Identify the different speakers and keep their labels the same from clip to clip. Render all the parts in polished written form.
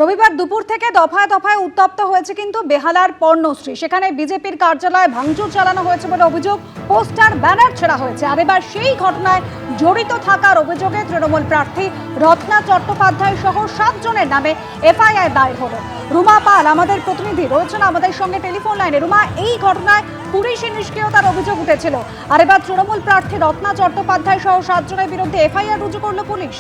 Speaker 1: রবিবার দুপুর থেকে দফায় দফায় উত্তপ্ত হয়েছে কিন্তু বেহালার পর্ণশ্রী। সেখানে বিজেপির কার্যালয়ে ভাঙচুর চালানো হয়েছে বলে অভিযোগ, পোস্টার ব্যানার ছেঁড়া হয়েছে। আর এবার সেই ঘটনায় জড়িত থাকার অভিযোগে তৃণমূল প্রার্থী রত্না চট্টোপাধ্যায় সহ 7 জনের নামে এফআইআর দায়ের হলো। রুমা পাল আমাদের প্রতিনিধি রয়েছেন আমাদের সঙ্গে টেলিফোন লাইনে। রুমা, এই ঘটনায় পুলিশের নিষ্ক্রিয়তার অভিযোগ উঠেছিল, আর এবার তৃণমূল প্রার্থী রত্না চট্টোপাধ্যায় সহ 7 জনের বিরুদ্ধে এফআইআর রুজু করলো পুলিশ।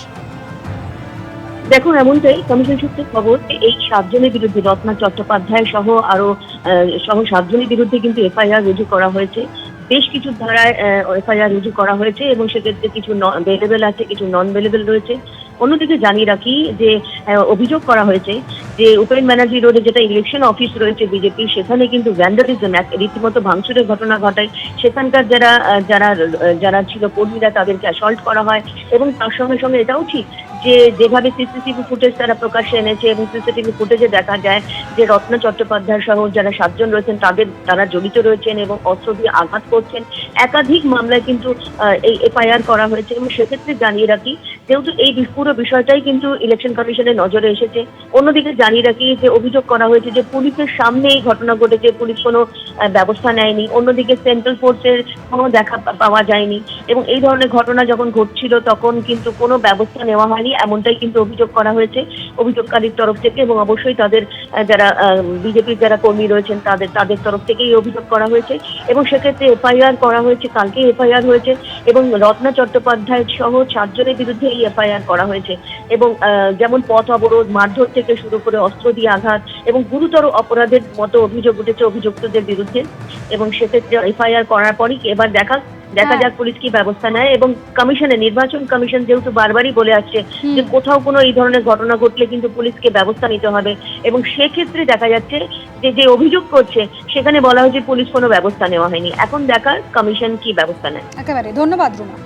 Speaker 2: দেখুন, এমনটাই কমিশন সূত্রে খবর। এই 7 জনের বিরুদ্ধে, রত্না চট্টোপাধ্যায় সহ 7 জনের বিরুদ্ধে কিন্তু এফআইআর রুজু করা হয়েছে। বেশ কিছু ধারায় এফআইআর রুজু করা হয়েছে এবং সেক্ষেত্রে কিছু বেলেবেল আছে, কিছু নন বেলেবেল রয়েছে। অন্যদিকে জানিয়ে রাখি যে অভিযোগ করা হয়েছে যে উপেন ব্যানার্জি রোডে যেটা ইলেকশন অফিস রয়েছে বিজেপি, সেখানে কিন্তু ভ্যান্ডালিজম, রীতিমতো ভাঙচুরের ঘটনা ঘটায়। সেখানকার যারা ছিল কর্মীরা, তাদেরকে অ্যাসল্ট করা হয়। এবং তার সঙ্গে সঙ্গে এটাও ঠিক যে যেভাবে সিসিটিভি ফুটেজ তারা প্রকাশ্যে এনেছে এবং সিসিটিভি ফুটেজে দেখা যায় যে রত্না চট্টোপাধ্যায় সহ যারা 7 জন রয়েছেন তারা জড়িত রয়েছেন এবং অস্ত্র দিয়ে আঘাত করছেন। একাধিক মামলায় কিন্তু এই এফআইআর করা হয়েছে। এবং সেক্ষেত্রে জানিয়ে রাখি, যেহেতু এই পুরো বিষয়টাই কিন্তু ইলেকশন কমিশনের নজরে এসেছে। অন্যদিকে জানিয়ে রাখি যে অভিযোগ করা হয়েছে যে পুলিশের সামনে এই ঘটনা ঘটেছে, পুলিশ কোনো ব্যবস্থা নেয়নি। অন্যদিকে সেন্ট্রাল ফোর্সের কোনো দেখা পাওয়া যায়নি এবং এই ধরনের ঘটনা যখন ঘটছিল তখন কিন্তু কোনো ব্যবস্থা নেওয়া হয়নি, এমনটাই কিন্তু অভিযোগ করা হয়েছে অভিযোগকারীর তরফ থেকে। এবং অবশ্যই তাদের যারা বিজেপির যারা কর্মী রয়েছেন তাদের তরফ থেকেই অভিযোগ করা হয়েছে। এবং সেক্ষেত্রে এফআইআর করা হয়েছে, কালকে এফআইআর হয়েছে এবং রত্না চট্টোপাধ্যায় সহ 7 জনের বিরুদ্ধে এই এফআইআর করা হয়েছে। এবং যেমন পথ অবরোধ, মারধর থেকে শুরু করে অস্ত্র দিয়ে আঘাত এবং গুরুতর অপরাধের মতো অভিযোগ উঠেছে অভিযুক্তদের বিরুদ্ধে। এবং সেক্ষেত্রে এফআইআর করার পরই এবার দেখা যাক পুলিশ কি ব্যবস্থা নেয়। এবং নির্বাচন কমিশন যেহেতু বারবারই বলে আসছে যে কোথাও কোনো এই ধরনের ঘটনা ঘটলে কিন্তু পুলিশকে ব্যবস্থা নিতে হবে। এবং সেক্ষেত্রে দেখা যাচ্ছে যে অভিযোগ করছে সেখানে বলা হয়েছে পুলিশ কোনো ব্যবস্থা নেওয়া হয়নি। এখন দেখার কমিশন কি ব্যবস্থা নেয়।
Speaker 1: একেবারে ধন্যবাদ রুমা।